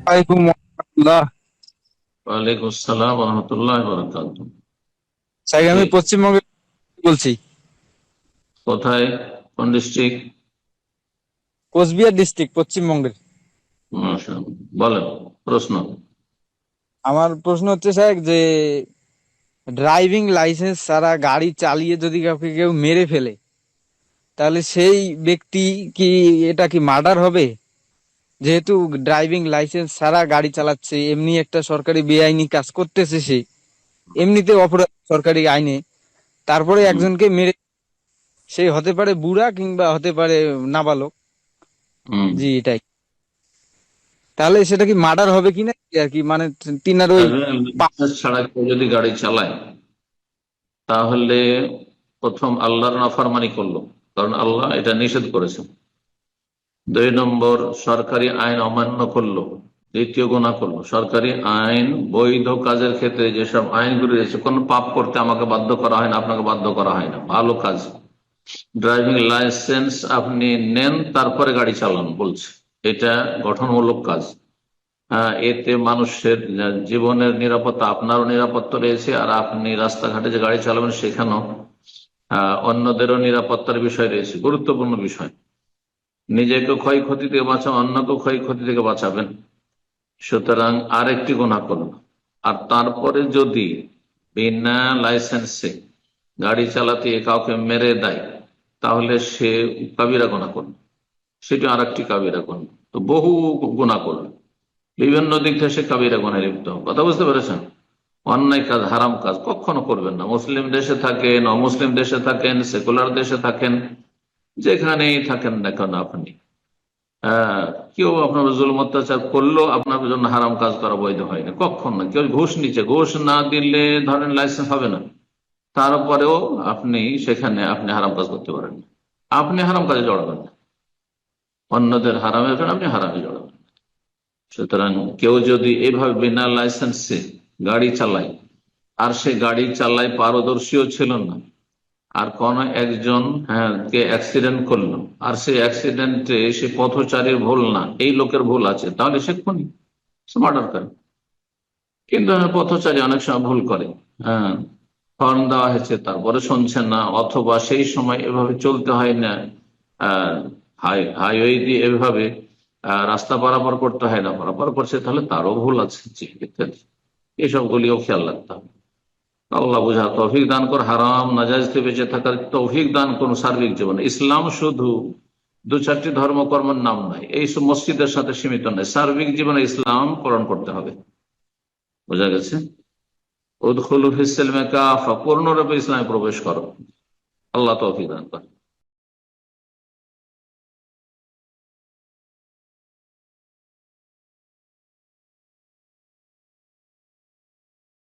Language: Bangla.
ওয়ালাইকুম রহমতুল্লাহ। ওয়ালাইকুম আসসালাম রহমতুল্লাহ বরকাত। স্যার, জি, আমি পশ্চিমবঙ্গে বলছি। কোথায়? কোন ডিস্ট্রিক্ট? কোচবিহার ডিস্ট্রিক্ট, পশ্চিমবঙ্গের। বলেন প্রশ্ন। আমার প্রশ্ন হচ্ছে স্যার যে ড্রাইভিং লাইসেন্স ছাড়া গাড়ি চালিয়ে যদি কাউকে কেউ মেরে ফেলে, তাহলে সেই ব্যক্তি কি, এটা কি মার্ডার হবে? যেহেতু ড্রাইভিং লাইসেন্স ছাড়া গাড়ি চালাচ্ছে, এমনি একটা সরকারি বেআইনি কাজ করতেছে সে, এমনিতে অপরাধ সরকারি আইনে। তারপরে হুম, একজনকে মেরে, সে হতে পারে বুড়া কিংবা হতে পারে নাবালক। হুম। জি, এটাই। তাহলে সেটা কি মার্ডার হবে কিনা আর কি, মানে তিনার ওই ড্রাইভিং লাইসেন্স ছাড়া কেউ যদি গাড়ি চালায় তাহলে প্রথম আল্লাহর নাফরমানি করলো, কারণ আল্লাহ এটা নিষেধ করেছেন। 2 নম্বর, সরকারি আইন অমান্য করলো। দ্বিতীয় গুনাহ করলো। সরকারি আইন, বৈধ কাজের ক্ষেত্রে যেসব আইনগুলি রয়েছে, কোনো পাপ করতে আমাকে বাধ্য করা হয় না, আপনাকে বাধ্য করা হয় না, ভালো কাজ। ড্রাইভিং লাইসেন্স আপনি নেন, তারপরে গাড়ি চালান বলছে, এটা গঠনমূলক কাজ। এতে মানুষের জীবনের নিরাপত্তা, আপনারও নিরাপত্তা রয়েছে, আর আপনি রাস্তাঘাটে যে গাড়ি চালাবেন সেখানেও অন্যদেরও নিরাপত্তার বিষয় রয়েছে, গুরুত্বপূর্ণ বিষয়। নিজেকে ক্ষয়ক্ষতি থেকে বাঁচান, অন্যকে ক্ষয়ক্ষতি থেকে বাঁচাবেন। সুতরাং আরেকটি গুনাহ করল। আর তারপরে যদি বিনা লাইসেন্সে গাড়ি চালাতে কাউকে মেরে দেয়, তাহলে সে কাবিরা গুনাহ করল। সেটি আর একটি কাবিরা গুনাহ। তো বহু গুনাহ করল, বিভিন্ন দিক থেকে সে কাবিরা গুনাহে লিপ্ত হবে। কথা বুঝতে পেরেছেন? অন্যায় কাজ, হারাম কাজ কখনো করবেন না। মুসলিম দেশে থাকেন, অমুসলিম দেশে থাকেন, সেকুলার দেশে থাকেন, যেখানেই থাকেন না কেন আপনি, হ্যাঁ, কেউ আপনার জুলুম অত্যাচার করলো, আপনার জন্য হারাম কাজ করা বৈধ হয় না, কখন না। কেউ ঘুষ নিচ্ছে, ঘুষ না দিলে ধরেন লাইসেন্স হবে না, তারপরেও আপনি সেখানে আপনি হারাম কাজ করতে পারেন না। আপনি হারাম কাজে জড়াবেন না, অন্যদের হারামের জন্য আপনি হারামে জড়াবেন না। সুতরাং কেউ যদি এইভাবে বিনা লাইসেন্সে গাড়ি চালায়, আর সে গাড়ি চালায় পারদর্শীও ছিল না, আর কোন একজন, হ্যাঁ, কে অ্যাক্সিডেন্ট করলো, আর সেই অ্যাক্সিডেন্টে সে পথচারীর ভুল না, এই লোকের ভুল আছে, তাহলে সে খুনি, সে মার্ডার করে। কিন্তু হ্যাঁ, পথচারী অনেক সময় ভুল করে। হ্যাঁ, হর্ন দেওয়া হয়েছে তারপরে শুনছে না, অথবা সেই সময় এভাবে চলতে হয় না, আহ হাইওয়ে দিয়ে এভাবে রাস্তা পারাপার করতে হয় না, পারাপার করছে, তাহলে তারও ভুল আছে, জি, ইত্যাদি। এসবগুলিও খেয়াল রাখতে হবে। আল্লাহ বুঝা তৌফিক দান কর, হারাম নাজাইজ থেকে বেঁচে থাকার তৌফিক দান করুন সার্বিক জীবনে। ইসলাম শুধু 2-4টি ধর্মকর্মের নাম নয়, এই সব মসজিদের সাথে সীমিত নয়, সার্বিক জীবনে ইসলাম পালন করতে হবে। বোঝা গেছে? উদখুলু ফিস সিলমি কাফা, পূর্ণরূপে ইসলামে প্রবেশ করো। আল্লাহ তৌফিক দান করেন।